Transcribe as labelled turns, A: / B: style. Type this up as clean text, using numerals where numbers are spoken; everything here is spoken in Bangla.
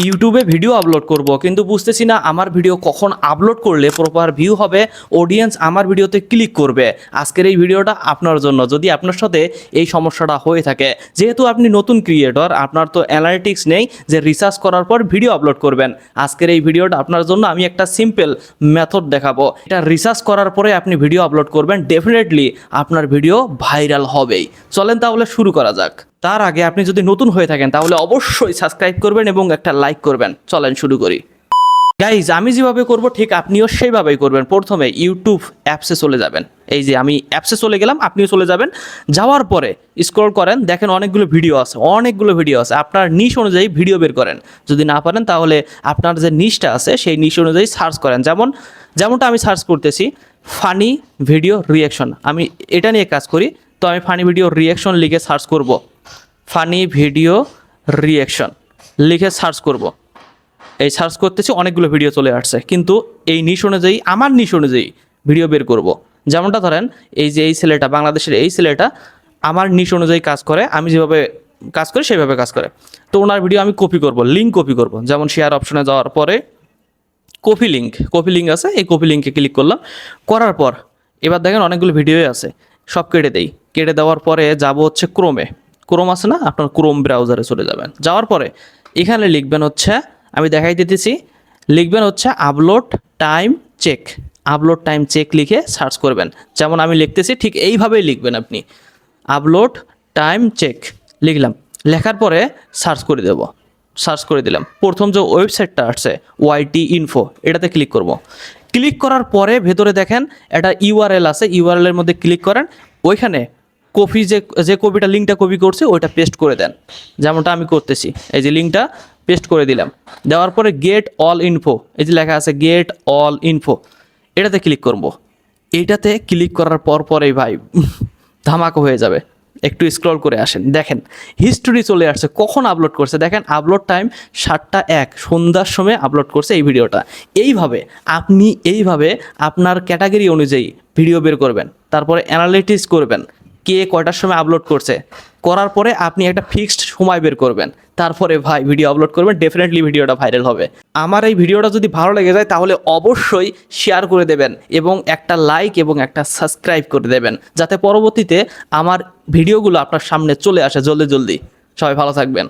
A: ইউটিউবে ভিডিও আপলোড করব কিন্তু বুঝতেছি না আমার ভিডিও কখন আপলোড করলে প্রপার ভিউ হবে, অডিয়েন্স আমার ভিডিওতে ক্লিক করবে। আজকের এই ভিডিওটা আপনার জন্য। যদি আপনার সাথে এই সমস্যাটা হয়ে থাকে, যেহেতু আপনি নতুন ক্রিয়েটর, আপনার তো অ্যানালিটিক্স নেই যে রিসার্চ করার পর ভিডিও আপলোড করবেন, আজকের এই ভিডিওটা আপনার জন্য। আমি একটা সিম্পল মেথড দেখাবো, এটা রিসার্চ করার পরে আপনি ভিডিও আপলোড করবেন, ডেফিনেটলি আপনার ভিডিও ভাইরাল হবেই। চলেন তাহলে শুরু করা যাক। তার আগে আপনি যদি নতুন হয়ে থাকেন তাহলে অবশ্যই সাবস্ক্রাইব করবেন এবং একটা লাইক করবেন। চলেন শুরু করি। গাইজ, আমি যেভাবে করব ঠিক আপনিও সেইভাবেই করবেন। প্রথমে ইউটিউব অ্যাপসে চলে যাবেন। এই যে আমি অ্যাপসে চলে গেলাম, আপনিও চলে যাবেন। যাওয়ার পরে স্ক্রল করেন, দেখেন অনেকগুলো ভিডিও আছে। আপনার নিশ অনুযায়ী ভিডিও বের করেন। যদি না পারেন তাহলে আপনার যে নিশটা আছে সেই নিশ অনুযায়ী সার্চ করেন। যেমনটা আমি সার্চ করতেছি ফানি ভিডিও রিয়াকশন, আমি এটা নিয়ে কাজ করি। তো আমি ফানি ভিডিও রিয়াকশন লিখে সার্চ করব। ফানি ভিডিও রিয়াকশন লিখে সার্চ করব। এই সার্চ করতেছি, অনেকগুলো ভিডিও চলে আসছে, কিন্তু এই নিশ অনুযায়ী, আমার নিশ অনুযায়ী ভিডিও বের করব। যেমনটা ধরেন এই যে এই ছেলেটা, বাংলাদেশের এই ছেলেটা আমার নিশ অনুযায়ী কাজ করে, আমি যেভাবে কাজ করি সেভাবে কাজ করে। তো ওনার ভিডিও আমি কপি করব, লিঙ্ক কপি করব। যেমন শেয়ার অপশনে যাওয়ার পরে কপি লিঙ্ক আছে, এই কপি লিঙ্কে ক্লিক করলাম। করার পর এবার দেখেন অনেকগুলো ভিডিওই আছে, সব কেটে দেই। কেটে দেওয়ার পরে যাব হচ্ছে ক্রোম আছে না, আপনার ক্রোম ব্রাউজারে চলে যাবেন। যাওয়ার পরে এখানে লিখবেন হচ্ছে, আমি দেখাই দিতেছি, লিখবেন হচ্ছে আপলোড টাইম চেক লিখে সার্চ করবেন। যেমন আমি লিখতেছি ঠিক এইভাবেই লিখবেন আপনি, আপলোড টাইম চেক লিখলাম। লেখার পরে সার্চ করে দিলাম। প্রথম যে ওয়েবসাইটটা আসছে ওয়াইটি ইনফো, এটাতে ক্লিক করব। ক্লিক করার পরে ভেতরে দেখেন একটা ইউআরএল আছে, ইউআরএলের মধ্যে ক্লিক করেন। ওইখানে যে কপিটা লিঙ্কটা কপি করছে ওইটা পেস্ট করে দেন, যেমনটা আমি করতেছি। এই যে লিঙ্কটা পেস্ট করে দিলাম। দেওয়ার পরে গেট অল ইনফো, এই যে লেখা আছে গেট অল ইনফো, এটাতে ক্লিক করব। এইটাতে ক্লিক করার পরেই ভাই ধামাকা হয়ে যাবে। একটু স্ক্রল করে আসেন, দেখেন হিস্টোরি চলে আসছে, কখন আপলোড করছে। দেখেন আপলোড টাইম 7টা 1 সন্ধ্যার সময় আপলোড করছে এই ভিডিওটা। এইভাবে আপনার ক্যাটাগরি অনুযায়ী ভিডিও বের করবেন, তারপরে অ্যানালিটিক্স করবেন কে কয়টার সময় আপলোড করছে। করার পরে আপনি একটা ফিক্সড সময় বের করবেন, তারপরে ভাই ভিডিও আপলোড করবেন, ডেফিনেটলি ভিডিওটা ভাইরাল হবে। আমার এই ভিডিওটা যদি ভালো লেগে যায় তাহলে অবশ্যই শেয়ার করে দেবেন এবং একটা লাইক এবং একটা সাবস্ক্রাইব করে দেবেন, যাতে পরবর্তীতে আমার ভিডিওগুলো আপনার সামনে চলে আসে জলদি। সবাই ভালো থাকবেন।